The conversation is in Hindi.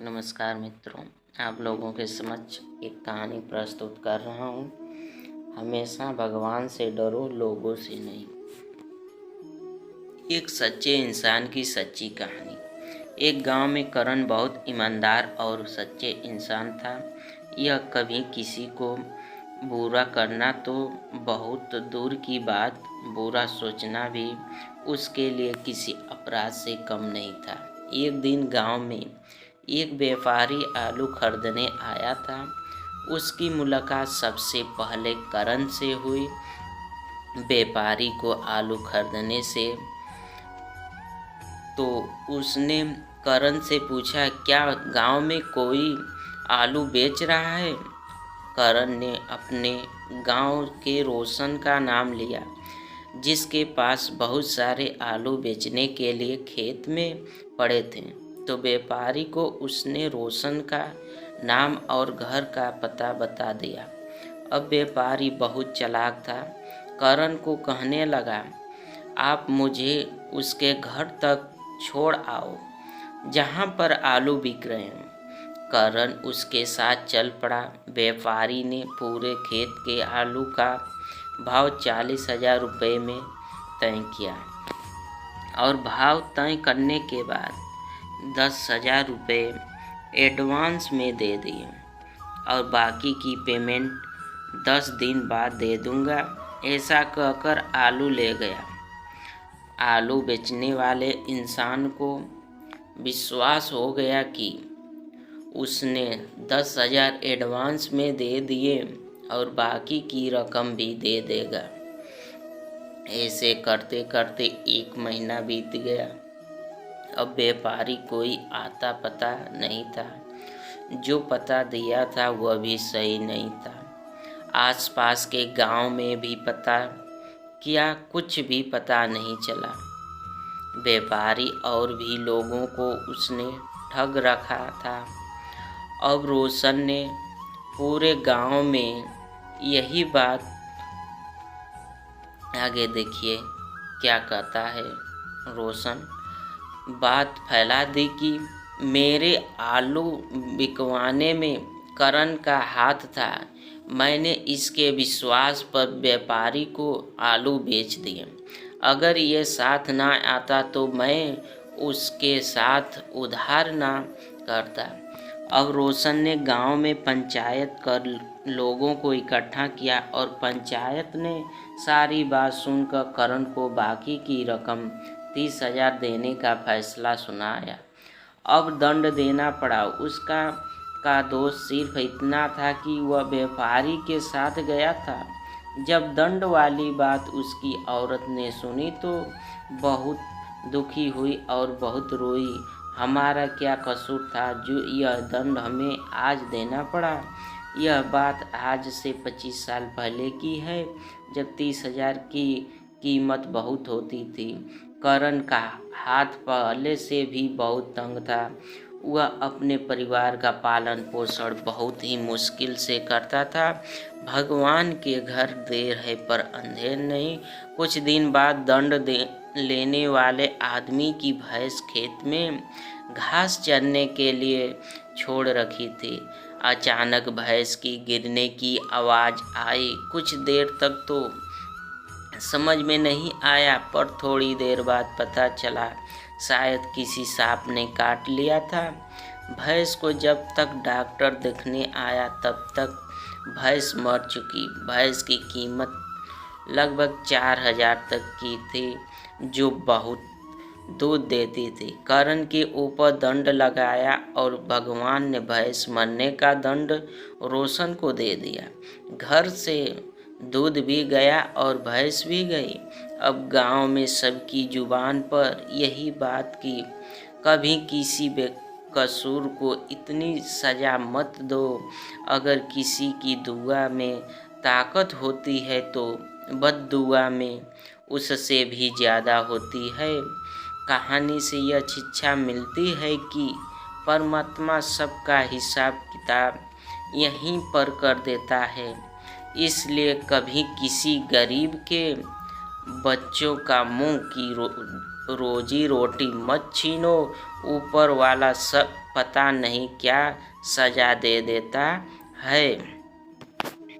नमस्कार मित्रों, आप लोगों के समक्ष एक कहानी प्रस्तुत कर रहा हूँ। हमेशा भगवान से डरो, लोगों से नहीं। एक सच्चे इंसान की सच्ची कहानी। एक गांव में करण बहुत ईमानदार और सच्चे इंसान था। यह कभी किसी को बुरा करना तो बहुत दूर की बात, बुरा सोचना भी उसके लिए किसी अपराध से कम नहीं था। एक दिन गांव में एक व्यापारी आलू खरीदने आया था। उसकी मुलाकात सबसे पहले करण से हुई। व्यापारी को आलू खरीदने से तो उसने करण से पूछा, क्या गांव में कोई आलू बेच रहा है? करण ने अपने गांव के रोशन का नाम लिया, जिसके पास बहुत सारे आलू बेचने के लिए खेत में पड़े थे। तो व्यापारी को उसने रोशन का नाम और घर का पता बता दिया। अब व्यापारी बहुत चालाक था। करण को कहने लगा, आप मुझे उसके घर तक छोड़ आओ जहाँ पर आलू बिक रहे हैं। करण उसके साथ चल पड़ा। व्यापारी ने पूरे खेत के आलू का भाव 40,000 रुपये में तय किया और भाव तय करने के बाद 10,000 रुपये एडवांस में दे दिए और बाकी की पेमेंट 10 दिन बाद दे दूंगा। ऐसा कहकर आलू ले गया। आलू बेचने वाले इंसान को विश्वास हो गया कि उसने 10,000 एडवांस में दे दिए और बाकी की रकम भी दे देगा। ऐसे करते करते 1 महीना बीत गया। अब व्यापारी कोई आता पता नहीं था। जो पता दिया था वह भी सही नहीं था। आसपास के गांव में भी पता किया, कुछ भी पता नहीं चला। व्यापारी और भी लोगों को उसने ठग रखा था। अब रोशन ने पूरे गांव में यही बात, आगे देखिए क्या कहता है रोशन, बात फैला दी कि मेरे आलू बिकवाने में करण का हाथ था। मैंने इसके विश्वास पर व्यापारी को आलू बेच दिए। अगर ये साथ ना आता तो मैं उसके साथ उधार ना करता। अब रोशन ने गांव में पंचायत कर लोगों को इकट्ठा किया और पंचायत ने सारी बात सुनकर करण को बाकी की रकम 30,000 देने का फैसला सुनाया। अब दंड देना पड़ा। उसका दोष सिर्फ इतना था कि वह व्यापारी के साथ गया था। जब दंड वाली बात उसकी औरत ने सुनी तो बहुत दुखी हुई और बहुत रोई। हमारा क्या कसूर था जो यह दंड हमें आज देना पड़ा? यह बात आज से 25 साल पहले की है, जब 30,000 की कीमत बहुत होती थी। करण का हाथ पहले से भी बहुत तंग था। वह अपने परिवार का पालन पोषण बहुत ही मुश्किल से करता था। भगवान के घर देर है पर अंधेर नहीं। कुछ दिन बाद दंड लेने वाले आदमी की भैंस खेत में घास चरने के लिए छोड़ रखी थी। अचानक भैंस की गिरने की आवाज़ आई। कुछ देर तक तो समझ में नहीं आया, पर थोड़ी देर बाद पता चला शायद किसी सांप ने काट लिया था। भैंस को जब तक डॉक्टर देखने आया तब तक भैंस मर चुकी। भैंस की कीमत लगभग 4,000 तक की थी, जो बहुत दूध देती थी। करण के ऊपर दंड लगाया और भगवान ने भैंस मरने का दंड रोशन को दे दिया। घर से दूध भी गया और भैंस भी गई। अब गांव में सबकी जुबान पर यही बात कि कभी किसी बेकसूर को इतनी सजा मत दो। अगर किसी की दुआ में ताकत होती है तो बद्दुआ में उससे भी ज़्यादा होती है। कहानी से यह शिक्षा मिलती है कि परमात्मा सबका हिसाब किताब यहीं पर कर देता है। इसलिए कभी किसी गरीब के बच्चों का मुंह की रोजी रोटी मत छीनो। ऊपर वाला सब पता नहीं क्या सजा दे देता है।